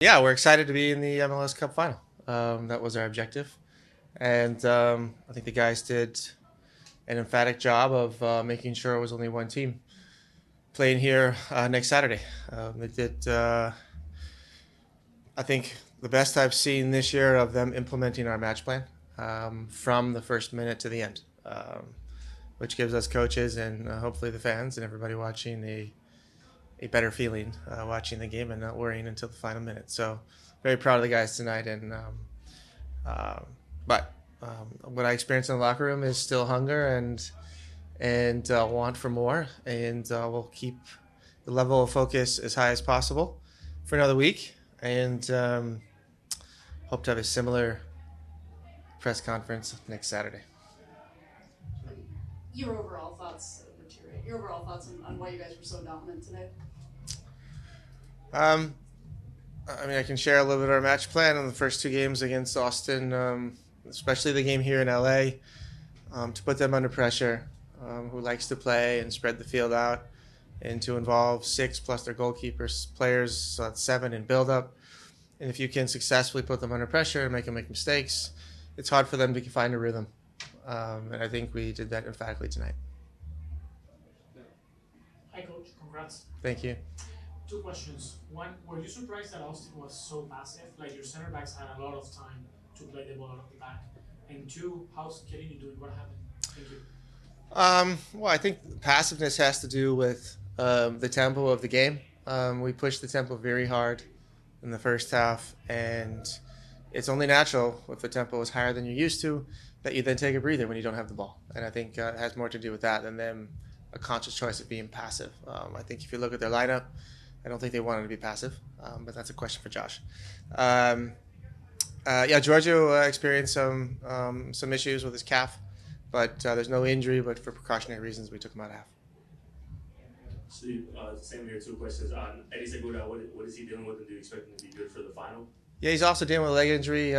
Yeah, we're excited to be in the MLS Cup final. That was our objective, and I think the guys did an emphatic job of making sure it was only one team playing here next Saturday. They did, I think, the best I've seen this year of them implementing our match plan from the first minute to the end, which gives us coaches and hopefully the fans and everybody watching a better feeling watching the game and not worrying until the final minute. So, very proud of the guys tonight. And um, but what I experienced in the locker room is still hunger and want for more. And we'll keep the level of focus as high as possible for another week. And hope to have a similar press conference next Saturday. Your overall thoughts, your overall thoughts on why you guys were so dominant today. Um, I can share a little bit of our match plan on the first two games against Austin, especially the game here in LA, to put them under pressure, who likes to play and spread the field out, and to involve six plus their goalkeepers, players, so that's seven in build up. And if you can successfully put them under pressure and make them make mistakes, it's hard for them to find a rhythm. And I think we did that emphatically tonight. Hi, Coach. Congrats. Thank you. Two questions. One, were you surprised that Austin was so passive? Like your center backs had a lot of time to play the ball out of the back. And two, how's Kelly doing? What happened? Thank you. Well, I think passiveness has to do with the tempo of the game. We pushed the tempo very hard in the first half, and it's only natural if the tempo is higher than you're used to that you then take a breather when you don't have the ball. And I think it has more to do with that than them a conscious choice of being passive. I think if you look at their lineup, I don't think they wanted to be passive, but that's a question for Josh. Giorgio experienced some issues with his calf, but there's no injury. But for precautionary reasons, we took him out of half. Steve, same here. Two questions on Eddie Segura. What is he dealing with, and do you expect him to be good for the final? Yeah, he's also dealing with a leg injury.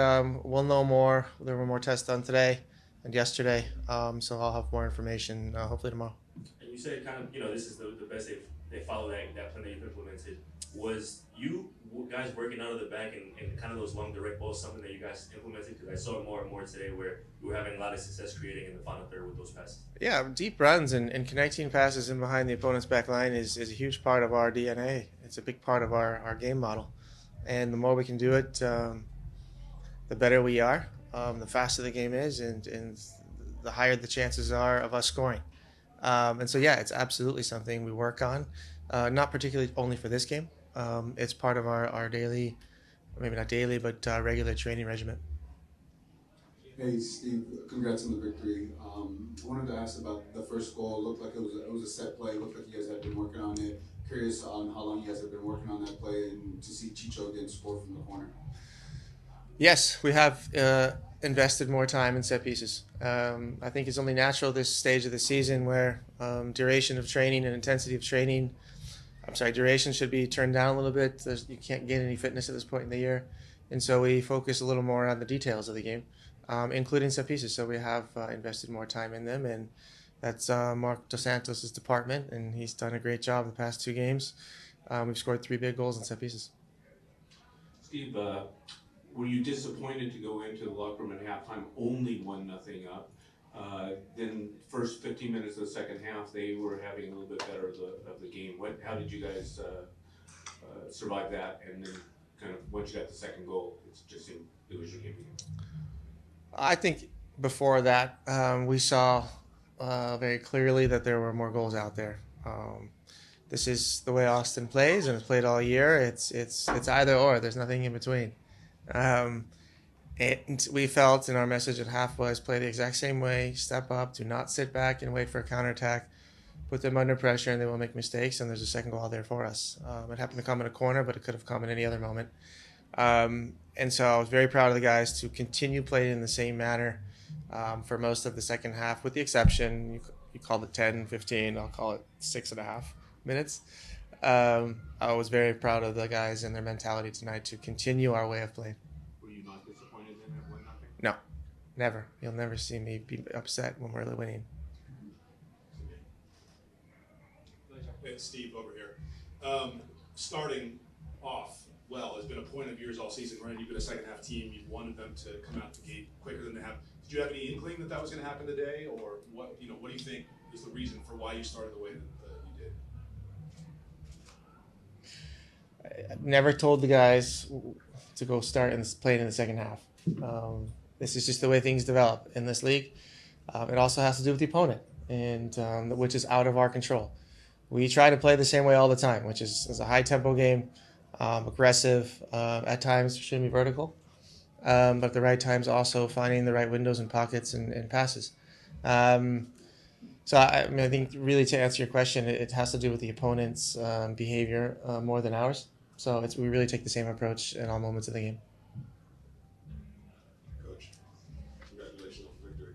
We'll know more. There were more tests done today and yesterday, so I'll have more information hopefully tomorrow. And you said kind of, this is the best they follow that plan that you've implemented. Was you guys working out of the back and kind of those long direct balls something that you guys implemented? Because I saw it more and more today where you were having a lot of success creating in the final third with those passes. Yeah, deep runs and connecting passes in behind the opponent's back line is a huge part of our DNA. It's a big part of our game model. And the more we can do it, the better we are, the faster the game is, and the higher the chances are of us scoring. And so, yeah, it's absolutely something we work on, not particularly only for this game. It's part of our daily, maybe not daily, but regular training regimen. Hey Steve, congrats on the victory. I wanted to ask about the first goal. It looked like it was a set play. It looked like you guys had been working on it. Curious on how long you guys have been working on that play and to see Chicho again score from the corner. Yes, we have invested more time in set pieces. I think it's only natural this stage of the season where duration of training and intensity of training, duration should be turned down a little bit. You can't gain any fitness at this point in the year. And so we focus a little more on the details of the game, including set pieces. So we have invested more time in them, and that's Mark Dos Santos' department, and he's done a great job the past two games. We've scored 3 big goals in set pieces. Steve, were you disappointed to go into the locker room at halftime only 1-0 up? Then first 15 minutes of the second half, they were having a little bit better of the game. How did you guys survive that? And then kind of once you got the second goal, it just seemed it was your game again. I think before that, we saw very clearly that there were more goals out there. This is the way Austin plays, and it's played all year. It's either or. There's nothing in between. And we felt, and our message at half was, play the exact same way. Step up. Do not sit back and wait for a counterattack. Put them under pressure, and they will make mistakes. And there's a second goal there for us. It happened to come in a corner, but it could have come in any other moment. And so I was very proud of the guys to continue playing in the same manner for most of the second half, with the exception, you called it 10, 15, I'll call it 6.5 minutes. I was very proud of the guys and their mentality tonight to continue our way of playing. Were you not disappointed in that 1-0? No, never. You'll never see me be upset when we're winning. It's Steve over here. Starting off well. It's been a point of yours all season, right? You've been a second half team. You've wanted them to come out the gate quicker than they have. Did you have any inkling that that was going to happen today, or what? What do you think is the reason for why you started the way that you did? I've never told the guys to go start and play in the second half. This is just the way things develop in this league. It also has to do with the opponent, and which is out of our control. We try to play the same way all the time, which is a high tempo game, aggressive, at times extremely vertical, but at the right times also finding the right windows and pockets and passes. So I mean, I think really to answer your question, it has to do with the opponent's behavior more than ours. So we really take the same approach in all moments of the game. Coach, congratulations on the victory.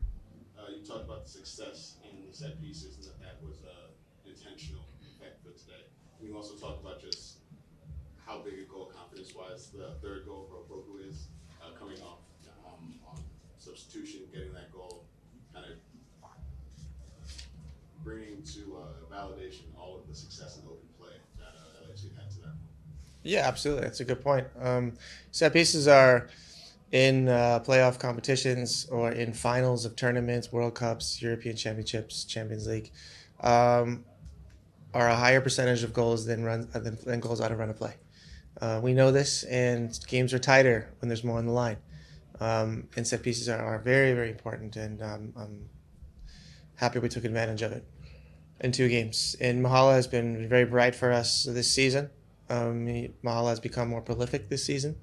You talked about the success in the set pieces and that was intentional effect for today. Can you also talk about just how big a goal confidence-wise the third goal for Opoku is coming off on substitution, getting that goal, kind of bringing to validation all of the success in open play that LAFC had to that point? Yeah, absolutely. That's a good point. Set pieces are in playoff competitions or in finals of tournaments, World Cups, European Championships, Champions League, are a higher percentage of goals than goals out of run of play. We know this, and games are tighter when there's more on the line. And set pieces are very, very important, and I'm happy we took advantage of it in 2 games. And Mahala has been very bright for us this season. Mahala has become more prolific this season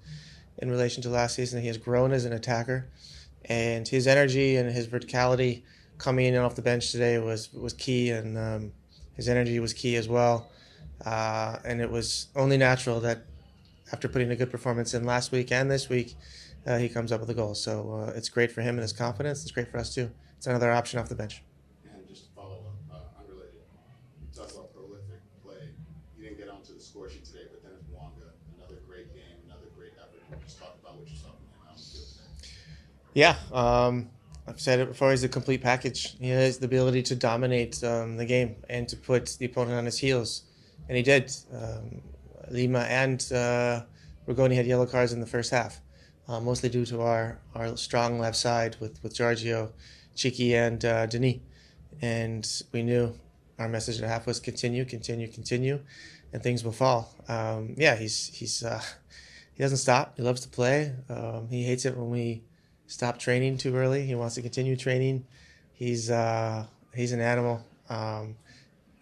in relation to last season. He has grown as an attacker, and his energy and his verticality coming in and off the bench today was key, and his energy was key as well. And it was only natural that after putting a good performance in last week and this week, he comes up with a goal. So it's great for him and his confidence. It's great for us too. It's another option off the bench. And just to follow up, unrelated, you talked about prolific play. You didn't get onto the score sheet today, but then Mwanga, another great game, another great effort. Just talk about what you saw from him out on the field today. Yeah, I've said it before. He's a complete package. He has the ability to dominate the game and to put the opponent on his heels, and he did. Lima and Rigoni had yellow cards in the first half, mostly due to our strong left side with Giorgio, Chiki, and Denis. And we knew our message at half was continue, and things will fall. Yeah, he doesn't stop. He loves to play. He hates it when we stop training too early. He wants to continue training. He's an animal in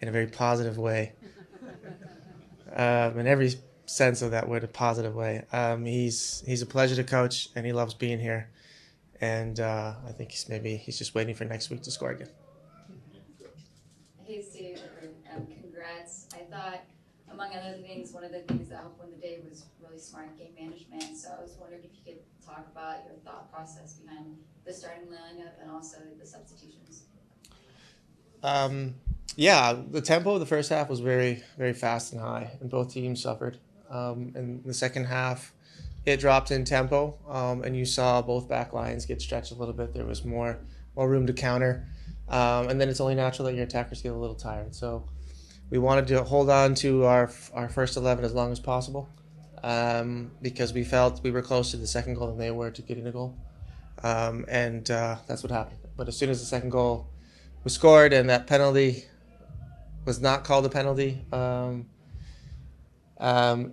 a very positive way. In every sense of that word, a positive way. He's a pleasure to coach, and he loves being here. And I think he's just waiting for next week to score again. Hey Steve, congrats. I thought, among other things, one of the things that helped win the day was really smart game management. So I was wondering if you could talk about your thought process behind the starting lineup and also the substitutions. Yeah, the tempo of the first half was very, very fast and high, and both teams suffered. In the second half, it dropped in tempo, and you saw both back lines get stretched a little bit. There was more room to counter, and then it's only natural that your attackers get a little tired. So we wanted to hold on to our first 11 as long as possible, because we felt we were closer to the second goal than they were to getting a goal, and that's what happened. But as soon as the second goal was scored and that penalty was not called a penalty,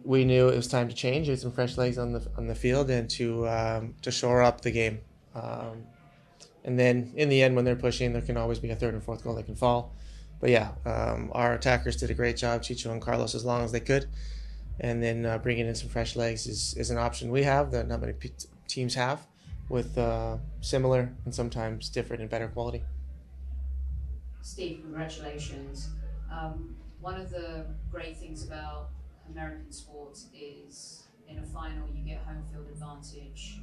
we knew it was time to change. Get some fresh legs on the field and to shore up the game. And then in the end, when they're pushing, there can always be a third and fourth goal that can fall. But yeah, our attackers did a great job, Chicho and Carlos, as long as they could. And then bringing in some fresh legs is an option we have that not many teams have, with similar and sometimes different and better quality. Steve, congratulations. One of the great things about American sports is in a final you get home field advantage.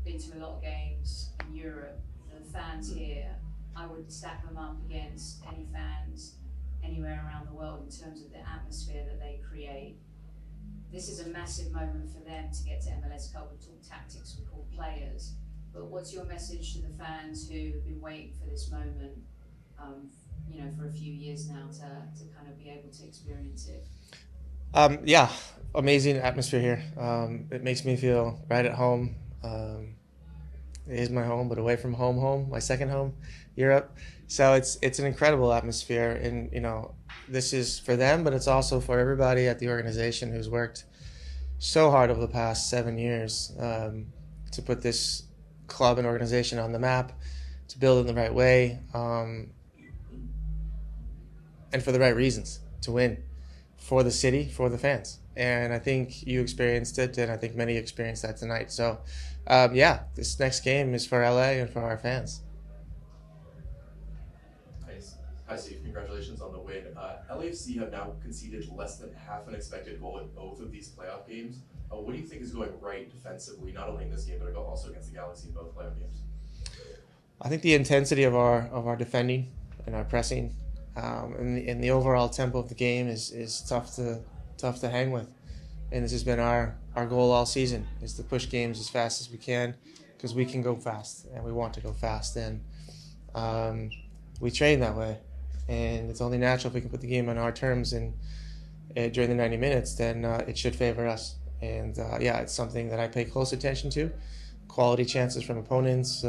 Been to a lot of games in Europe. The fans here, I would stack them up against any fans anywhere around the world in terms of the atmosphere that they create. This is a massive moment for them to get to MLS Cup. We talk tactics, we call players. But what's your message to the fans who have been waiting for this moment, for a few years now to kind of be able to experience it? Yeah, amazing atmosphere here. It makes me feel right at home. It is my home, but away from home, my second home, Europe. So it's an incredible atmosphere, and this is for them, but it's also for everybody at the organization who's worked so hard over the past 7 years to put this club and organization on the map, to build it in the right way, and for the right reasons, to win for the city, for the fans. And I think you experienced it, and I think many experienced that tonight. So, yeah, this next game is for LA and for our fans. Nice. Hi, Steve. Congratulations on the win. LAFC have now conceded less than half an expected goal in both of these playoff games. What do you think is going right defensively, not only in this game, but also against the Galaxy in both playoff games? I think the intensity of our defending and our pressing, and the overall tempo of the game is tough to hang with. And this has been our goal all season, is to push games as fast as we can, because we can go fast and we want to go fast, and we train that way. And it's only natural if we can put the game on our terms and during the 90 minutes, then it should favor us. And yeah, it's something that I pay close attention to. Quality chances from opponents,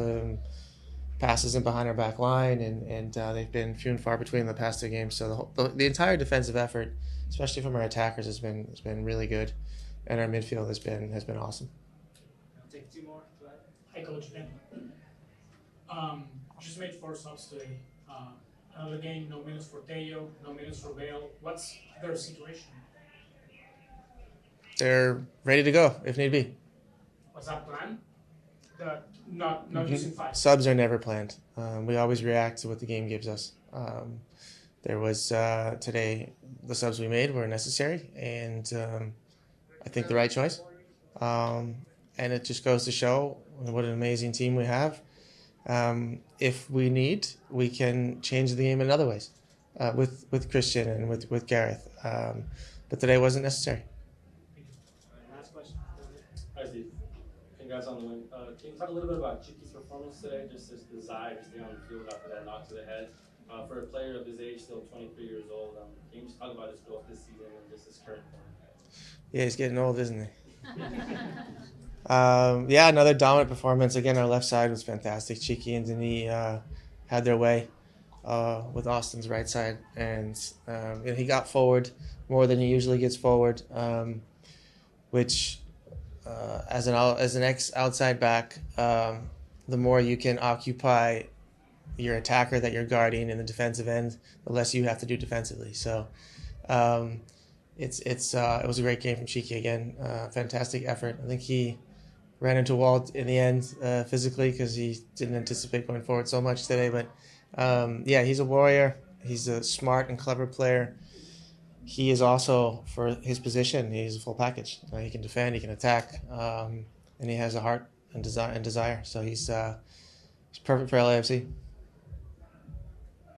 passes in behind our back line, and they've been few and far between in the past 2 games. So the entire defensive effort, especially from our attackers, has been really good, and our midfield has been awesome. I'll take 2 more. Hi, Coach Ben. Just made 4 subs today. Another game, no minutes for Teo, no minutes for Bale. What's their situation? They're ready to go if need be. Was that planned? Not using 5. Subs are never planned. We always react to what the game gives us. There was today, the subs we made were necessary, and I think the right choice. And it just goes to show what an amazing team we have. If we need, we can change the game in other ways with Christian and with Gareth. But today wasn't necessary. Last question. Hi, Steve. Congrats on the win. Can you talk a little bit about Chiqui's performance today? Just his desire to stay on the field after that knock to the head. For a player of his age, still 23 years old, can you just talk about his growth this season and just his current form? Yeah, he's getting old, isn't he? Yeah, another dominant performance. Again, our left side was fantastic. Chiqui and Denis had their way with Austin's right side, and he got forward more than he usually gets forward, which as an ex-outside back, the more you can occupy your attacker that you're guarding in the defensive end, the less you have to do defensively. So it was a great game from Chiqui again. Fantastic effort. I think he ran into a wall in the end physically, because he didn't anticipate going forward so much today. But yeah, he's a warrior. He's a smart and clever player. He is also, for his position, he's a full package. He can defend, he can attack, and he has a heart and desire. So he's perfect for LAFC.